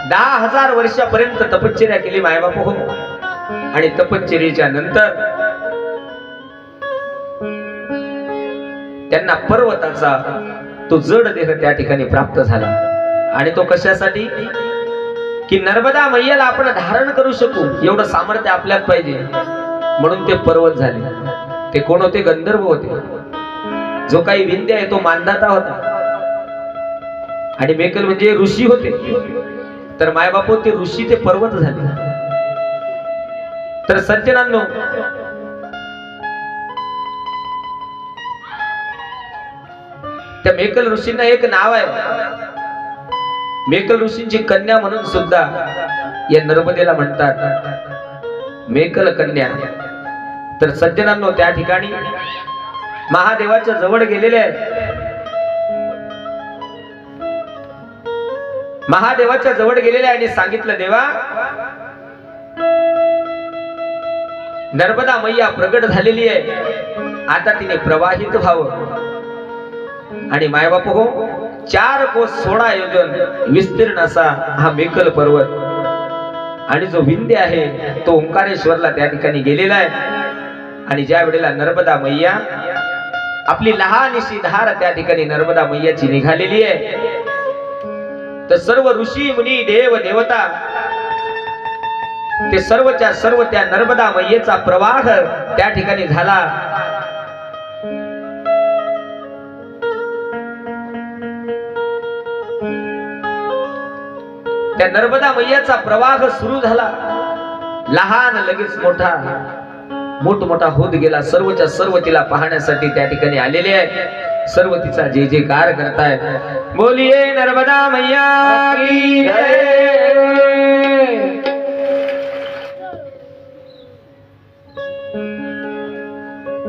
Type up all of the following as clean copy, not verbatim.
10,000 वर्षापर्यंत तपश्चर्या केली मायबाप हो. आणि तपश्चर्येच्या नंतर त्यांना पर्वताचा तो जड देह त्या ठिकाणी प्राप्त झाला. आणि तो कशासाठी? की नर्मदा मैयाला आपण धारण करू शकू एवढं सामर्थ्य आपल्यात पाहिजे, म्हणून ते पर्वत झाले. ते कोण होते? गंधर्व होते. जो काही विंध्य आहे तो मानदाता होता आणि मेकल म्हणजे ऋषी होते. तर मायबापो ते ऋषी ते पर्वत झाले. तर सज्जनांनो, त्या मेकल ऋषींना एक नाव आहे. मेकल ऋषींची कन्या म्हणून सुद्धा या नर्मदेला म्हणतात मेकल कन्या. तर सज्जनांनो, त्या ठिकाणी महादेवाच्या जवळ गेलेले आहेत. महादेवाच्या जवळ गेलेले आणि सांगितलं, देवा नर्मदा मैया प्रगट झालेली आहे, आता तिने प्रवाहित व्हावं. आणि मायबाप हो, 4 कोस 16 योजन विस्तीर्ण असा हा मेकल पर्वत. आणि जो विंध्य आहे तो ओंकारेश्वरला त्या ठिकाणी गेलेला आहे. आणि ज्या वेळेला नर्मदा मैया आपली लहानशी धार त्या ठिकाणी नर्मदा मैयाची निघालेली आहे, तर सर्व ऋषी मुनी देव देवता ते सर्वच्या सर्व त्या नर्मदा मैयेचा प्रवाह त्या ठिकाणी झाला. त्या नर्मदा मैयाचा प्रवाह सुरू झाला. लहान लगेच मोठा, मोठमोठा होत गेला. सर्वच्या सर्व तिला पाहण्यासाठी त्या ठिकाणी आलेले आहेत. सर्व तिचा जय जयकार करतायत. बोलिये नर्मदा मैया की जय.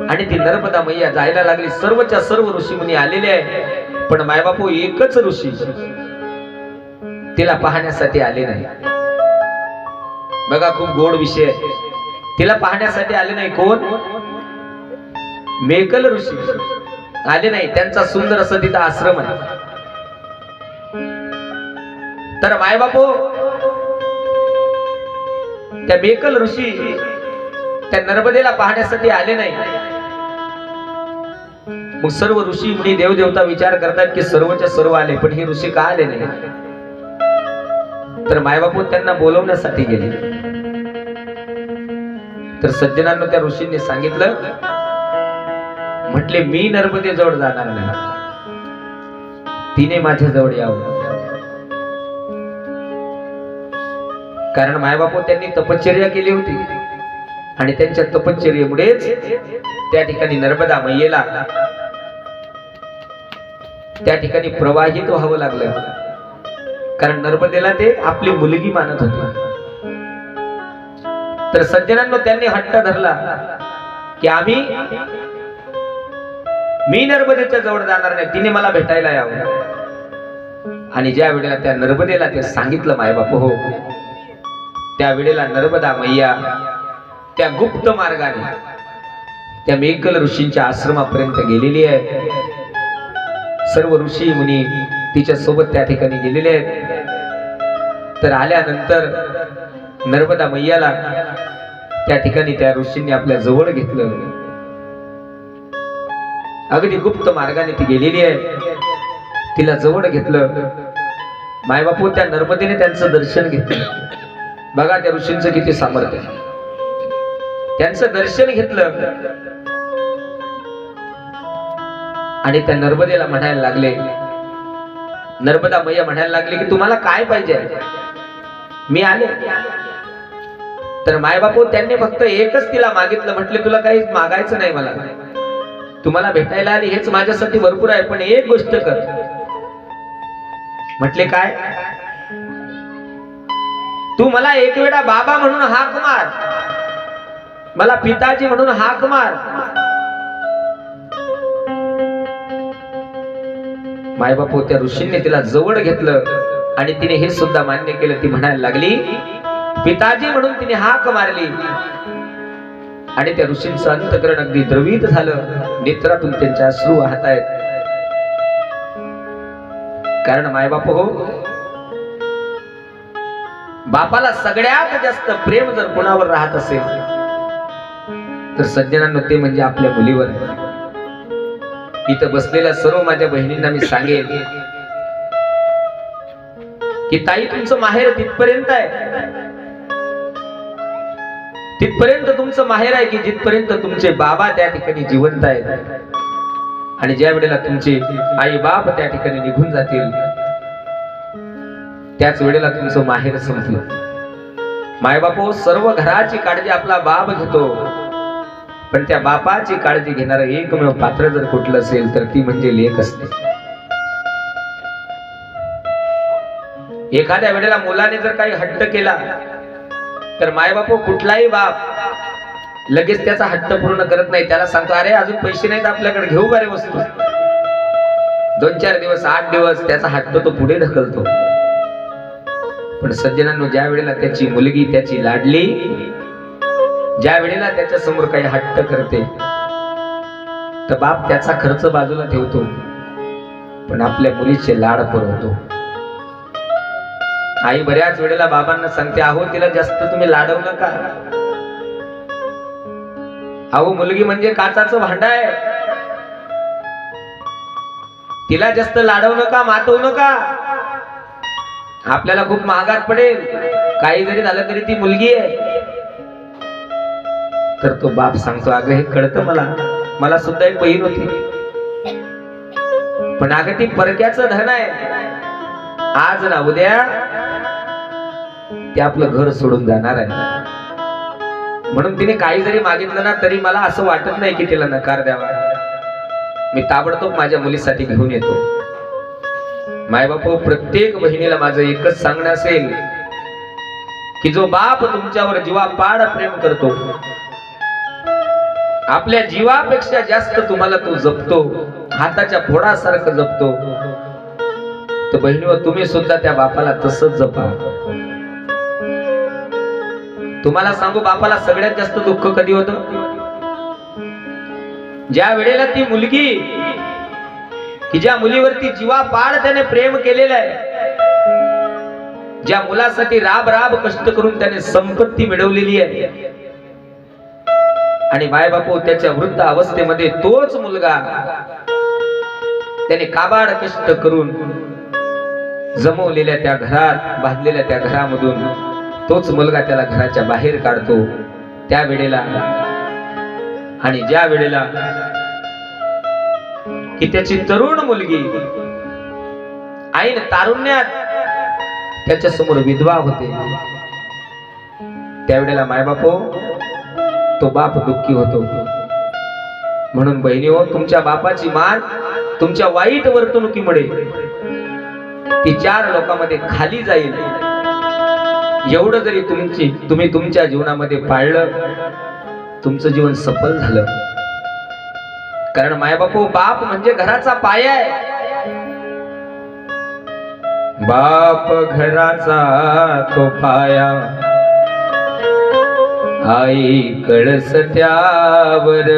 आणि ती नर्मदा मैया जायला लागली. सर्वच्या सर्व ऋषी मुनी आलेले आहे, पण मायबापू एकच ऋषी तिला पाहण्यासाठी आले नाही. बघा, खूप गोड विषय. तिला पाहण्यासाठी आले नाही. कोण? मेकल ऋषी आले नाही. त्यांचा सुंदर असं तिथं आश्रम आहे. तर मायबापू त्या मेकल ऋषी त्या नर्मदेला पाहण्यासाठी आले नाही. मग सर्व ऋषी मुनी देवदेवता विचार करतात की सर्वच्या सर्व आले, पण हे ऋषी का आले नाही? तर मायबापू त्यांना बोलवण्यासाठी गेले. तर सज्जनांना त्या ऋषींनी सांगितलं, म्हटले मी नर्मदे जवळ जाणार नाही, तिने माझ्या जवळ यावं. कारण मायबापू त्यांनी तपश्चर्या केली होती आणि त्यांच्या तपश्चर्येमुळेच त्या ठिकाणी नर्मदा मैयेला त्या ठिकाणी प्रवाहित व्हावं लागलं. कारण नर्मदेला ते आपली मुलगी मानत होते. तर सज्जनांनो, त्यांनी हट्ट धरला की मी नर्मदेच्या जवळ जाणार नाही, तिने मला भेटायला यावं. आणि ज्या वेळेला त्या नर्मदेला ते सांगितलं मायबाप हो, त्या वेळेला नर्मदा मैया त्या गुप्त मार्गाने त्या मेकल ऋषींच्या आश्रमापर्यंत गेलेली आहे. सर्व ऋषी मुनी तिच्या सोबत त्या ठिकाणी गेलेले आहेत. तर आल्यानंतर नर्मदा मैयाला त्या ठिकाणी त्या ऋषींनी आपल्या जवळ घेतलं. अगदी गुप्त मार्गाने ती गेलेली आहे. तिला जवळ घेतलं. मायबापू त्या नर्मदेने त्यांचं दर्शन घेतलं. बघा त्या ऋषींचं किती सामर्थ्य. त्यांचं दर्शन घेतलं आणि त्या नर्मदेला म्हणायला लागले, नर्मदा मैया म्हणायला लागले की तुम्हाला काय पाहिजे? मी आले. तर मायबापू त्यांनी फक्त एकच तिला मागितलं. म्हटले तुला काही मागायचं नाही, मला तुम्हाला भेटायला आली हेच माझ्यासाठी भरपूर आहे, पण एक गोष्ट कर. म्हटले काय? तू मला एक वेळा बाबा म्हणून हाक मार, मला पिताजी म्हणून हाक मार. मायबापू त्या ऋषींनी तिला जवळ घेतलं आणि तिने हे सुद्धा मान्य केलं. ती म्हणायला लागली पिताजी म्हणून तिने हाक मारली आणि त्या ऋषींचं अंतकरण अगदी द्रवित झालं. नेत्रातून त्यांच्या अश्रू वाहत आहेत. कारण मायबाप हो, बापाला सगळ्यात जास्त प्रेम जर कोणावर राहत असेल तर सज्जनांनो ते म्हणजे आपल्या मुलीवर. इथं बसलेल्या सर्व माझ्या बहिणींना मी सांगेन की ताई तुमचं माहेर तिथपर्यंत आहे, तिथपर्यंत तुमचं माहेर आहे की जिथपर्यंत तुमचे बाबा त्या ठिकाणी जिवंत आहेत. आणि ज्या वेळेला तुमचे आई बाप त्या ठिकाणी निघून जातील त्याच वेळेला तुमचं माहेर संपलं. मायबापो सर्व घराची काळजी आपला बाप घेतो, पण त्या बापाची काळजी घेणारं एकमेव पात्र जर कुठलं असेल तर ती म्हणजे लेक असते. एखाद्या वेळेला मुलाने जर काही हट्ट केला तर मायबापो कुठलाही बाप लगेच त्याचा हट्ट पूर्ण करत नाही. त्याला सांगतो अरे अजून पैसे नाहीत आपल्याकडे, घेऊ बरे वस्तू. 2-4 दिवस 8 दिवस त्याचा हट्ट तो पुढे ढकलतो. पण सज्जनांनो ज्या वेळेला त्याची मुलगी त्याची लाडली ज्या वेळेला त्याच्या समोर काही हट्ट करते तर बाप त्याचा खर्च बाजूला ठेवतो पण आपल्या मुलीचे लाड पुरवतो. आई बऱ्याच वेळेला बाबांना सांगते अहो तिला जास्त तुम्ही लाडवू नका, अहो मुलगी म्हणजे काचाचं भांड आहे, तिला जास्त लाडवू नका, मातवू नका, आपल्याला खूप महागात पडेल, काही जरी झालं तरी ती मुलगी आहे. तर तो बाप सांगतो अगं हे कळतं मला सुद्धा एक बहीण होती, पण अगं ती परक्याचं धन आहे, आज ना उद्या ते आपलं घर सोडून जाणार आहे. म्हणून तिने काही जरी मागितलं ना तरी मला असं वाटत नाही की तिला नकार द्यावा. मी ताबडतोब माझ्या मुलीसाठी घेऊन येतो. मायबापू प्रत्येक बहिणीला माझं एकच सांगणं असेल की जो बाप तुमच्यावर जीवापाड प्रेम करतो, आपल्या जीवापेक्षा जास्त तुम्हाला तो जपतो, हाताच्या फोडासारखं जपतो, तर बहिणीवर तुम्ही सुद्धा त्या बापाला तसंच जपा. तुम्हाला सांगू बापाला सगळ्यात जास्त दुःख कधी होतं? ज्या वेळेला ती मुलगी की ज्या मुलीवरती जीवापाड त्याने प्रेम केलेलं आहे, ज्या मुलासाठी राब राब कष्ट करून त्याने संपत्ती मिळवलेली आहे आणि मायबापू त्याच्या वृद्ध अवस्थेमध्ये तोच मुलगा त्याने काबाड कष्ट करून जमवलेल्या त्या घरात बांधलेल्या त्या घरामधून तोच मुलगा त्याला घराच्या बाहेर काढतो. त्या वेळेला आणि ज्या वेळेला की त्याची तरुण मुलगी ऐन तारुण्यात त्याच्या समोर विधवा होते, त्यावेळेला मायबापो तो बाप दुःखी होतो. म्हणून बहिणी हो, तुमच्या बापाची मान तुमच्या वाईट वर्तणुकीमुळे ती 4 लोकांमध्ये खाली जाईल. एवढं जरी तुम्ही तुमच्या जीवनामध्ये पाळलं तुमचं जीवन सफल झालं. कारण मायबापू बाप म्हणजे घराचा पाया आहे. बाप घराचा तो पाया, आई कळस त्यावर,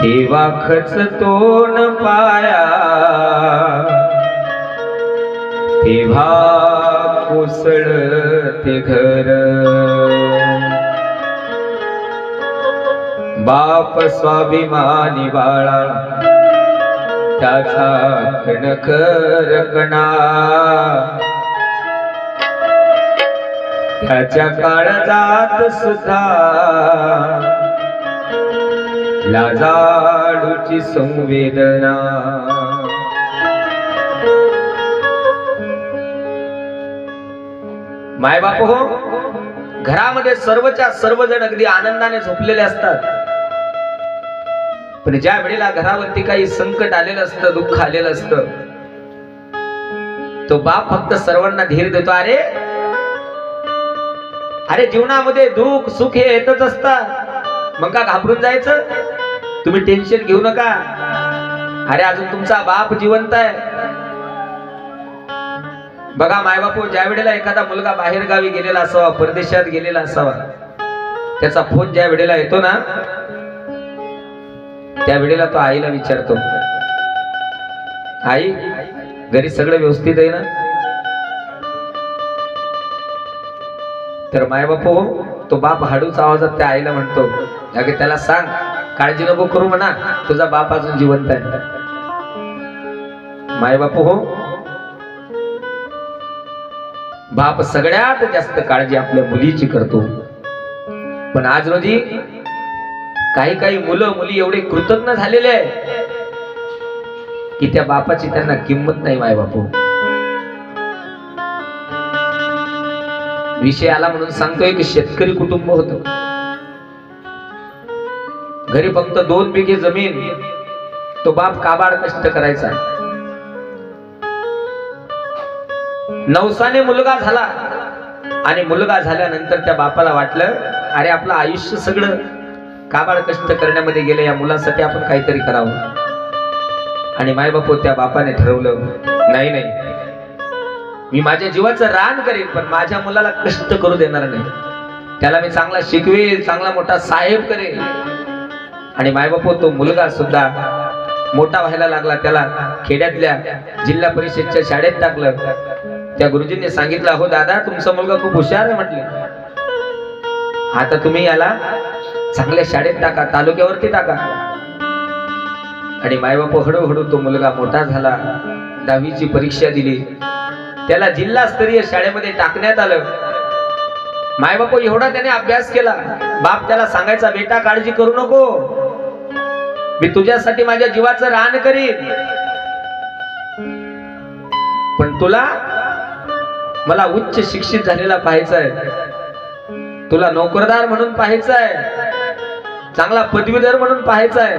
तेव्हा खचतो न पाया, तेव्हा कोसळते घर. बाप स्वाभिमानी बाळा त्याचा कणखर कणा, त्याच्या काळजात सुद्धा लाजाळूची संवेदना. मायबाप हो, घरामध्ये सर्वच्या सर्वजण अगदी आनंदाने झोपलेले असतात, पण ज्या वेळेला घरावरती काही संकट आलेलं असतं, दुःख आलेलं असतं, तो बाप फक्त सर्वांना धीर देतो. अरे जीवनामध्ये दुःख सुख हे येतच असतात, मग का घाबरून जायचं? तुम्ही टेन्शन घेऊ नका. अरे अजून तुमचा बाप जिवंत आहे. बघा मायबापू, ज्या वेळेला एखादा मुलगा बाहेर गावी गेलेला असावा, परदेशात गेलेला असावा, त्याचा फोन ज्या वेळेला येतो ना त्या वेळेला तो आईला विचारतो, आई घरी सगळं व्यवस्थित आहे ना? तर मायबाप हो, तो बाप हाडूच आवाजात त्या आईला म्हणतो, अगे त्याला सांग काळजी नको करू म्हणा, तुझा बाप अजून जिवंत आहे. मायबाप हो, बाप सगळ्यात जास्त काळजी आपल्या मुलीची करतो. पण आज रोजी काही काही मुलं मुली एवढे कृतज्ञ झालेले आहे की त्या बापाची त्यांना किंमत नाही. मायबाप विषय आला म्हणून सांगतोय की शेतकरी कुटुंब होतं. घरी फक्त 2 बिघे जमीन, तो बाप काबाड कष्ट करायचा. नवसाने मुलगा झाला आणि मुलगा झाल्यानंतर त्या बापाला वाटलं, अरे आपलं आयुष्य सगळं काबाड कष्ट करण्यामध्ये गेलं, या मुलासाठी आपण काहीतरी करावं. आणि मायबाप त्या बापाने ठरवलं, नाही नाही, मी माझ्या जीवाचं रान करेन पण माझ्या मुलाला कष्ट करू देणार नाही. त्याला मी चांगला शिकवेल, चांगला मोठा साहेब करेल. आणि मायबाप तो मुलगा सुद्धा मोठा व्हायला लागला. त्याला खेड्यातल्या जिल्हा परिषदच्या शाळेत टाकलं. त्या गुरुजींनी सांगितलं, हो दादा तुमचा मुलगा खूप हुशार आहे म्हटले, आता तुम्ही याला चांगल्या शाळेत टाका, तालुक्यावरती टाका. आणि मायबाप हळूहळू तो मुलगा मोठा झाला. 10वीची परीक्षा दिली, त्याला जिल्हास्तरीय शाळेमध्ये टाकण्यात आलं. मायबाप एवढा त्याने अभ्यास केला. बाप त्याला सांगायचा, बेटा काळजी करू नको, मी तुझ्यासाठी माझ्या जीवाचं रान करीन, पण तुला मला उच्च शिक्षित झालेला पाहायचाय, तुला नोकरदार म्हणून पाहायचाय, चांगला पदवीधर म्हणून पाहायचाय.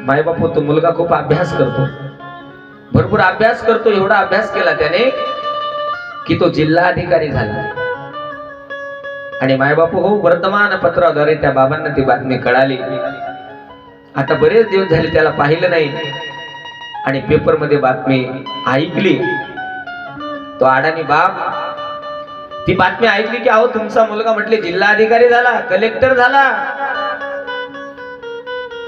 मायबाप तो मुलगा खूप अभ्यास करतो, भरपूर अभ्यास करतो. एवढा अभ्यास केला त्याने की तो जिल्हाधिकारी झाला. आणि मायबाप हो, वर्तमानपत्राद्वारे त्या बाबांना ती बातमी कळाली. आता बरेच दिवस झाले त्याला पाहिलं नाही आणि पेपर मध्ये बातमी ऐकली. तो अडाणी बाप ती बातमी ऐकली की अहो तुमचा मुलगा म्हटले जिल्हाधिकारी झाला, कलेक्टर झाला.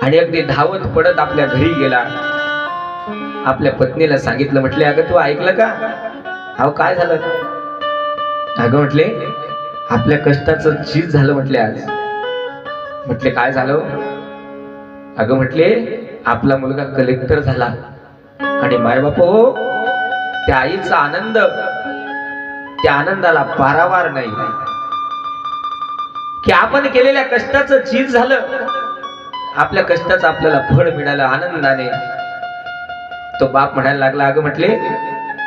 आणि अगदी धावत पडत आपल्या घरी गेला. आपल्या पत्नीला सांगितलं, म्हटले अगं तू ऐकलं का? अहो काय झालं? अगं म्हटले आपल्या कष्टाचं चीज झालं म्हटले आज. म्हटले काय झालं? अगं म्हटले आपला मुलगा कलेक्टर झाला. आणि मायबाप हो, त्या आईचा आनंद, त्या आनंदाला पारावार नाही की आपण केलेल्या कष्टाचं चीज झालं, आपल्या कष्टाचं आपल्याला फळ मिळालं आनंदाने. तो बाप म्हणायला लागला, अगं म्हटले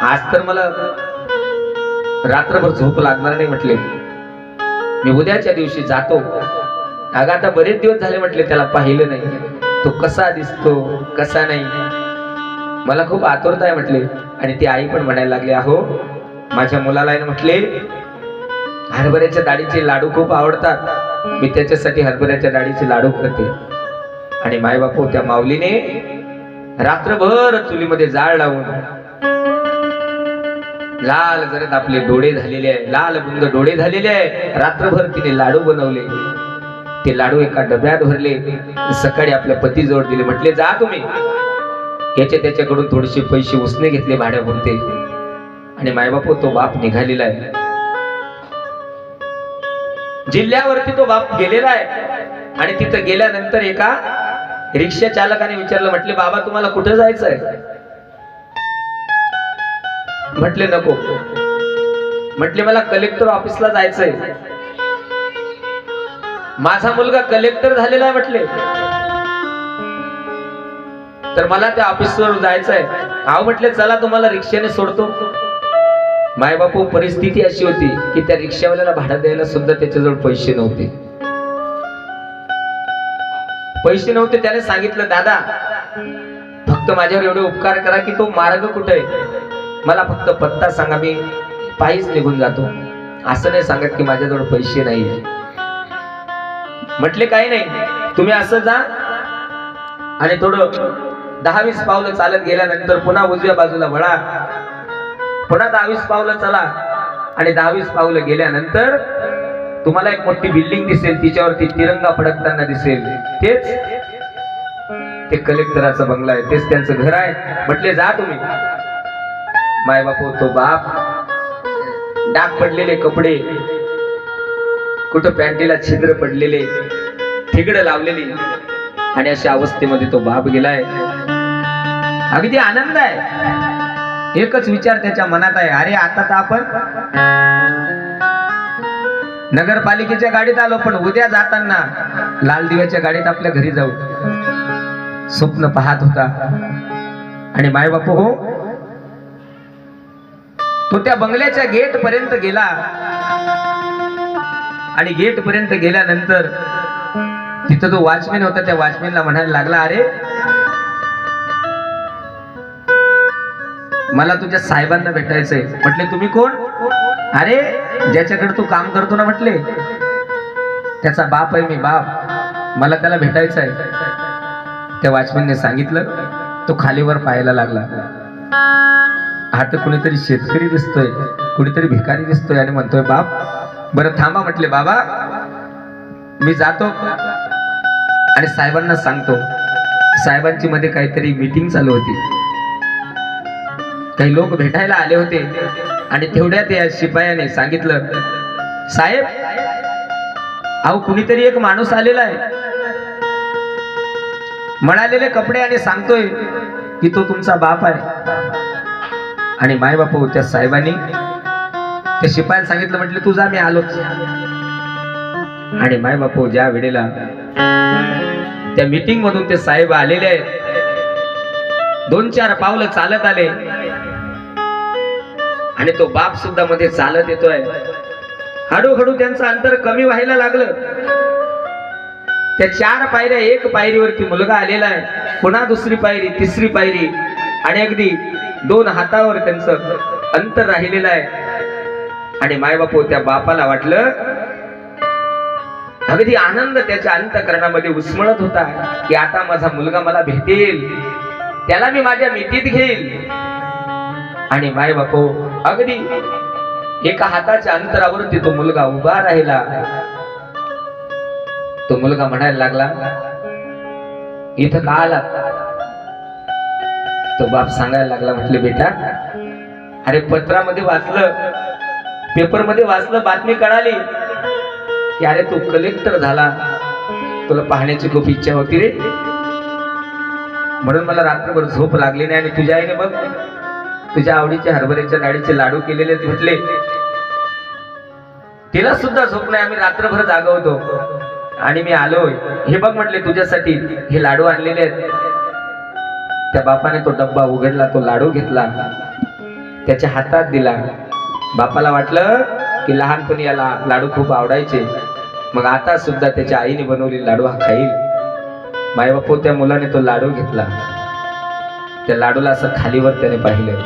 आज तर मला रात्रभर झोप लागणार नाही म्हटले, मी उद्याच्या दिवशी जातो. अगं आता बरेच दिवस झाले म्हटले त्याला पाहिलं नाही, तो कसा दिसतो कसा नाही, मला खूप आतुरता आहे म्हटले. आणि ती आई पण म्हणायला लागली, अहो माझ्या मुलाला आहे ना म्हटले हरभऱ्याच्या डाळीचे लाडू खूप आवडतात, मी त्याच्यासाठी हरभऱ्याच्या डाळीचे लाडू करते. आणि मायबाप त्या माऊलीने रात्रभर चुलीमध्ये जाळ लावून लाल जरद आपले डोळे झालेले आहे, लाल बुंद डोळे झालेले आहे, रात्रभर तिने लाडू बनवले. ते लाडू एका डब्यात भरले, सकाळी आपल्या पतीजवळ दिले. म्हटले जा तुम्ही, याचे त्याच्याकडून थोडेसे पैसे उसने घेतले भाड्यापुरते. आणि मायबाप तो बाप निघालेला आहे. जिल्ह्यावरती तो बाप गेलेला आहे. आणि तिथं गेल्यानंतर एका रिक्षा चालकाने विचारलं, म्हटले बाबा तुम्हाला कुठे जायचंय? म्हटले नको, म्हटले मला कलेक्टर ऑफिसला जायचंय, माझा मुलगा कलेक्टर झालेला आहे म्हटले, तर मला त्या ऑफिसवर जायचंय. अहो म्हटले चला तुम्हाला रिक्षाने सोडतो. मायबापू परिस्थिती अशी होती की त्या रिक्षावाल्याला भाडं द्यायला सुद्धा त्याच्याजवळ पैसे नव्हते. त्याने सांगितलं, दादा फक्त माझ्यावर एवढे उपकार करा की तो मार्ग कुठे आहे, मला फक्त पत्ता सांगा, मी पायीच निघून जातो. असं नाही सांगत की माझ्याजवळ पैसे नाही. म्हटले काही नाही, तुम्ही असं जा आणि थोडं 10-20 पावलं चालत गेल्यानंतर पुन्हा उजव्या बाजूला वळा, पुन्हा 10-20 पावलं चला. आणि 10-20 पावलं गेल्यानंतर तुम्हाला एक मोठी बिल्डिंग दिसेल, तिच्यावरती तिरंगा फडकताना दिसेल, तेच ते कलेक्टराचा बंगला आहे, तेच त्यांचं घर आहे. म्हटले जा तुम्ही. मायबाप तो बाप डाग पडलेले कपडे, कुठं पॅन्टीला छिद्र पडलेले, ठिगड लावलेली, आणि अशा अवस्थेमध्ये तो बाप गेलाय. अगदी आनंद आहे. एकच विचार त्याच्या मनात आहे, अरे आता तर आपण नगरपालिकेच्या गाडीत आलो, पण उद्या जाताना लाल दिव्याच्या गाडीत आपल्या घरी जाऊ. स्वप्न पाहत होता. आणि मायबाप हो, तो त्या बंगल्याच्या गेट पर्यंत गेला. आणि गेट पर्यंत गेल्यानंतर तिथं जो वॉचमॅन होता, त्या वॉचमॅनला म्हणायला लागला, अरे मला तुझ्या साहेबांना भेटायचंय. म्हटले तुम्ही कोण? अरे ज्याच्याकडे तू काम करतो ना, म्हटले त्याचा बाप आहे मी, बाप, मला त्याला भेटायचं आहे. त्या वॉचमॅनने सांगितलं. तो खालीवर पाहायला लागला. हा तर कुणीतरी शेतकरी दिसतोय, कुणीतरी भिकारी दिसतोय, आणि म्हणतोय बाप, बरं थांबा. म्हटले बाबा मी जातो आणि साहेबांना सांगतो. साहेबांची मध्ये काहीतरी मीटिंग चालू होती, काही लोक भेटायला आले होते. आणि तेवढ्यात या शिपायाने सांगितलं, साहेब अहो कुणीतरी एक माणूस आलेला आहे, म्हणालेले कपडे, आणि सांगतोय की तो तुमचा बाप आहे. आणि माय बाप त्या साहेबांनी त्या शिपायाला सांगितलं, म्हटलं तू जा, मी आलोच. आणि माय बाप ज्या वेळेला त्या मीटिंग मधून ते साहेब आलेले आहेत, 2-4 पावलं चालत आले, आणि तो बाप सुद्धा मध्ये चालत येतोय. हळूहळू त्यांचं अंतर कमी व्हायला लागलं. त्या 4 पायऱ्या, 1 पायरीवरती मुलगा आलेला आहे, पुन्हा 2री पायरी, 3री पायरी, आणि अगदी 2 हातावर त्यांचं अंतर राहिलेलं आहे. आणि मायबाप त्या बापाला वाटलं, अगदी आनंद त्याच्या अंतःकरणामध्ये उसमळत होता की आता माझा मुलगा मला भेटेल, त्याला मी माझ्या मिठीत घेईल. आणि मायबाप अगदी 1 हाताच्या अंतरावरती तो मुलगा उभा राहिला. तो मुलगा म्हणायला लागला, इथं का आला? तो बाप सांगायला लागला, म्हटले बेटा, अरे पत्रामध्ये वाचलं, पेपरमध्ये वाचलं, बातमी कळाली की अरे तू कलेक्टर झाला, तुला पाहण्याची खूप इच्छा होती रे, म्हणून मला रात्रभर झोप लागली नाही. आणि तुझ्या आईने बघ तुझ्या आवडीच्या हरभऱ्याच्या डाळीचे लाडू केलेले म्हटले, तिला सुद्धा झोप नाही, आम्ही रात्रभर जागा होतो, आणि मी आलोय, हे बघ म्हटले तुझ्यासाठी हे लाडू आणलेले आहेत. त्या बापाने तो डब्बा उघडला, तो लाडू घेतला, त्याच्या हातात दिला. बापाला वाटलं की लहानपणी याला लाडू खूप आवडायचे, मग आता सुद्धा त्याच्या आईने बनवलेले लाडू हा खाईल. मायबाप त्या मुलाने तो लाडू घेतला, त्या लाडूला असं खालीवर त्याने पाहिलं,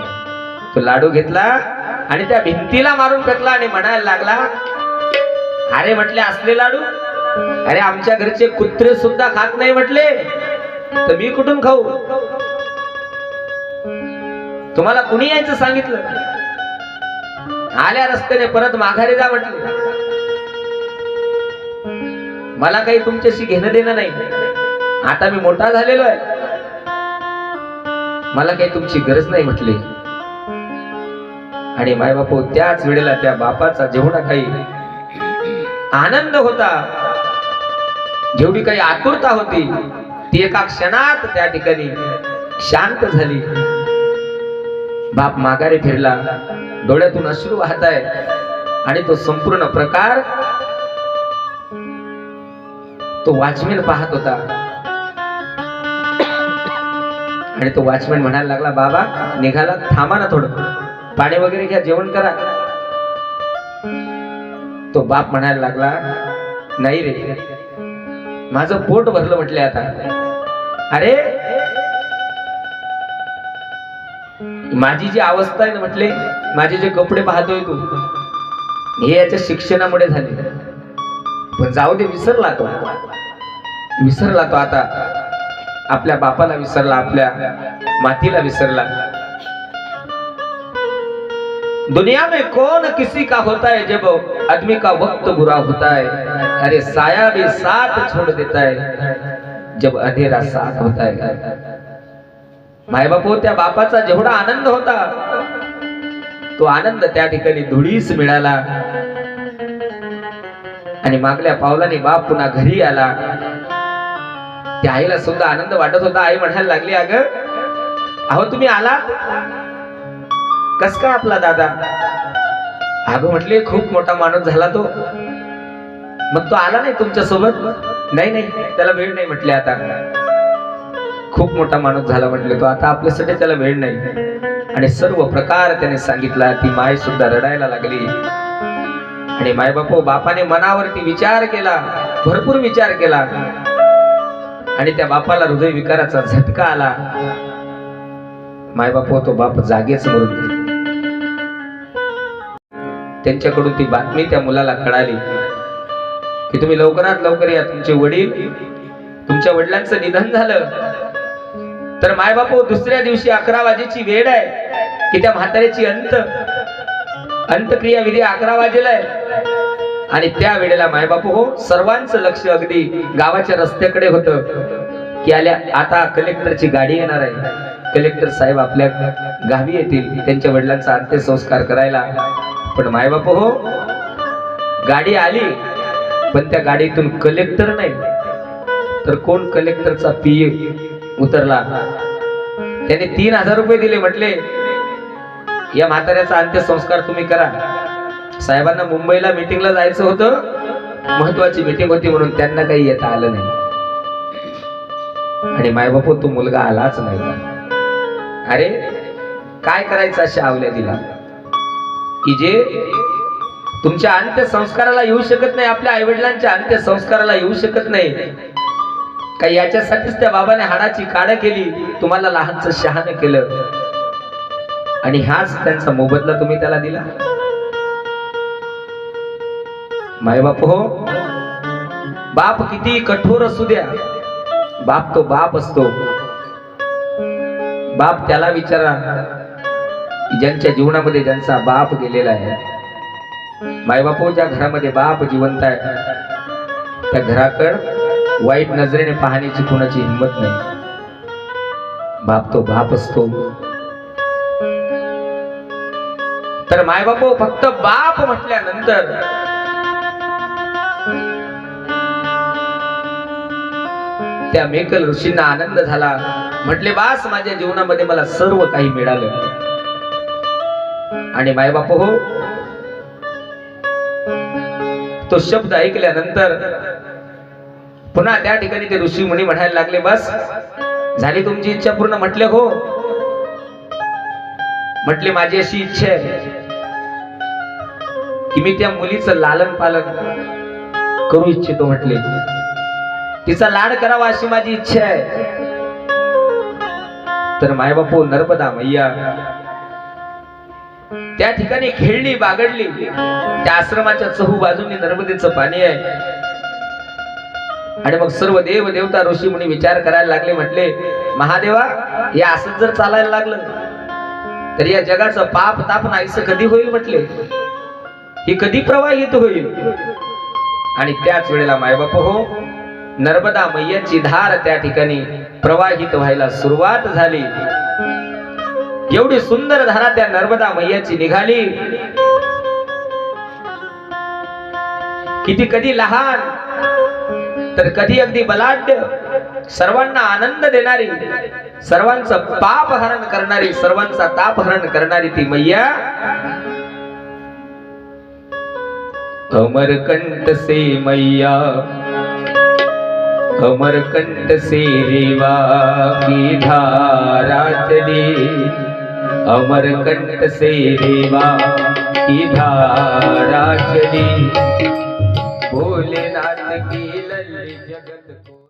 तो लाडू घेतला आणि त्या भिंतीला मारून फेकला आणि म्हणायला लागला, अरे म्हटले असले लाडू, अरे आमच्या घरचे कुत्रे सुद्धा खात नाही म्हटले, तर मी कुठून खाऊ? तुम्हाला कुणी यायचं सांगितलं? आल्या रस्त्याने परत माघारी जा म्हटले, मला काही तुमच्याशी घेणं देणं नाही, आता मी मोठा झालेलो आहे, मला काही तुमची गरज नाही म्हटले. आणि मायबाप त्याच वेळेला त्या बापाचा जेवढा काही आनंद होता, जेवढी काही आतुरता होती, ती एका क्षणात त्या ठिकाणी शांत झाली. बाप माघारी फिरला, डोळ्यातून अश्रू वाहत आहे, आणि तो संपूर्ण प्रकार तो वॉचमॅन पाहत होता. आणि तो वॉचमॅन म्हणायला लागला, बाबा निघाला, थांबा ना थोडं, पाणी वगैरे घ्या, जेवण करा. तो बाप म्हणायला लागला, नाही रे, माझं पोट भरलं म्हटले आता. अरे माझी जी अवस्था आहे ना म्हटले, माझे जे कपडे पाहतोय तू, हे याच्या शिक्षणामुळे झाले, पण जाऊ दे, विसरला तो, विसरला तो आता, आपल्या बापाला विसरला, आपल्या मातीला विसरला. दुनिया में कौन किसी का होता है जब आदमी का वक्त बुरा होता है, अरे साया भी साथ छोड़ देता है जब अंधेरा साथ होता है. माय बापू त्या बापाचा जेवढा आनंद होता, तो आनंद त्या ठिकाणी धुळीस मिळाला आणि मागल्या पावलाने बाप पुन्हा घरी आला. त्या आईला सुद्धा आनंद वाटत होता. आई म्हणायला लागली, अगं अहो तुम्ही आला कस का आपला दादा? अगं म्हटले खूप मोठा माणूस झाला तो. मग तो आला नाही तुमच्या सोबत? नाही नाही, त्याला वेळ नाही म्हटले. आता खूप मोठा माणूस झाला म्हटले तो, आता आपल्यासाठी त्याला वेळ नाही. आणि सर्व प्रकार त्याने सांगितला. ती माय सुद्धा रडायला लागली. आणि मायबापू बापाने मनावरती विचार केला, भरपूर विचार केला. आणि त्या बापाला हृदय विकाराचा झटका आला. मायबापू तो बाप जागेच मरून गेले. त्यांच्याकडून ती बातमी त्या मुलाला कळाली की तुम्ही लवकरात लवकर या, तुमचे वडील, तुमच्या वडिलांचं निधन झालं. तर मायबापू दुसऱ्या दिवशी 11 वाजेची वेळ आहे की त्या म्हाताऱ्याची अंतक्रिया विधी 11 वाजेला आहे. आणि त्या वेळेला मायबापू हो सर्वांचं लक्ष अगदी गावाच्या रस्त्याकडे होतं की आता कलेक्टरची गाडी येणार आहे. कलेक्टर साहेब आपल्या गावी येतील त्यांच्या वडिलांचा अंत्यसंस्कार करायला. पण मायबापू हो गाडी आली, पण त्या गाडीतून कलेक्टर नाही तर कोण, कलेक्टरचा पीए उतरला. त्याने 3000 रुपये दिले. म्हटले या म्हाताऱ्याचा अंत्यसंस्कार तुम्ही करा. साहेबांना मुंबईला मीटिंगला जायचं होतं, महत्वाची मीटिंग होती म्हणून त्यांना काही येता आलं नाही. आणि मायबापू तो मुलगा आलाच नाही. अरे काय करायचं अशा आवल्या दिला की जे तुमच्या अंत्यसंस्काराला येऊ शकत नाही, आपल्या आईवडिलांच्या अंत्यसंस्काराला येऊ शकत नाही. काही याच्यासाठीच त्या बाबाने हाडाची काढ केली, तुम्हाला लहानचं शहाणं केलं. आणि हाच त्यांचा मोबदला तुम्ही त्याला दिला. मायबाप हो, बाप किती कठोर असू द्या, बाप तो बाप असतो. बाप त्याला विचारा ज्यांच्या जीवनामध्ये ज्यांचा बाप गेलेला आहे. मायबापू ज्या घरामध्ये बाप जिवंत आहे त्या घराकडे वाईट नजरेने पाहण्याची कोणाची हिंमत नाही. बाप तो बाप असतो. तर मायबापू फक्त बाप म्हटल्यानंतर त्या मेकल ऋषींना आनंद झाला. म्हटले बास, माझ्या जीवनामध्ये मला सर्व काही मिळालं. आणि मायबापू हो तो शब्द ऐकल्यानंतर पुन्हा त्या ठिकाणी ते ऋषी मुनी म्हणायला लागले, बस झाली तुमची इच्छा पूर्ण? म्हटले हो. म्हटले माझी अशी इच्छा आहे की मी त्या मुलीचं लालन पालन करू इच्छितो. म्हटले तिचा लाड करावा अशी माझी इच्छा आहे. तर मायबापू नर्मदा मैया त्या ठिकाणी खेळली बागडली. त्या आश्रमाच्या चहूबाजूंनी नर्मदेचं पाणी आहे. आणि मग सर्व देव देवता ऋषी मुनी विचार करायला लागले. म्हटले महादेवा, हे असंच जर चालायला लागलं तर या जगाचं पाप ताप नाहीसं कधी होईल? म्हटले ही कधी प्रवाहित होईल? आणि त्याच वेळेला मायबाप हो नर्मदा मैयाची धार त्या ठिकाणी प्रवाहित व्हायला सुरुवात झाली. एवढी सुंदर धारा त्या नर्मदा मैयाची निघाली किती कधी लहान तर कधी अगदी बलाढ्य, सर्वांना आनंद देणारी, सर्वांचं पाप हरण करणारी, सर्वांचा ताप हरण करणारी ती मैया अमरकंठ से मैया, अमरकंठ से रेवा की धारा चली, अमरकंठ से रेवा की धारा चली, भोलेनाथ की लल्ली जगत को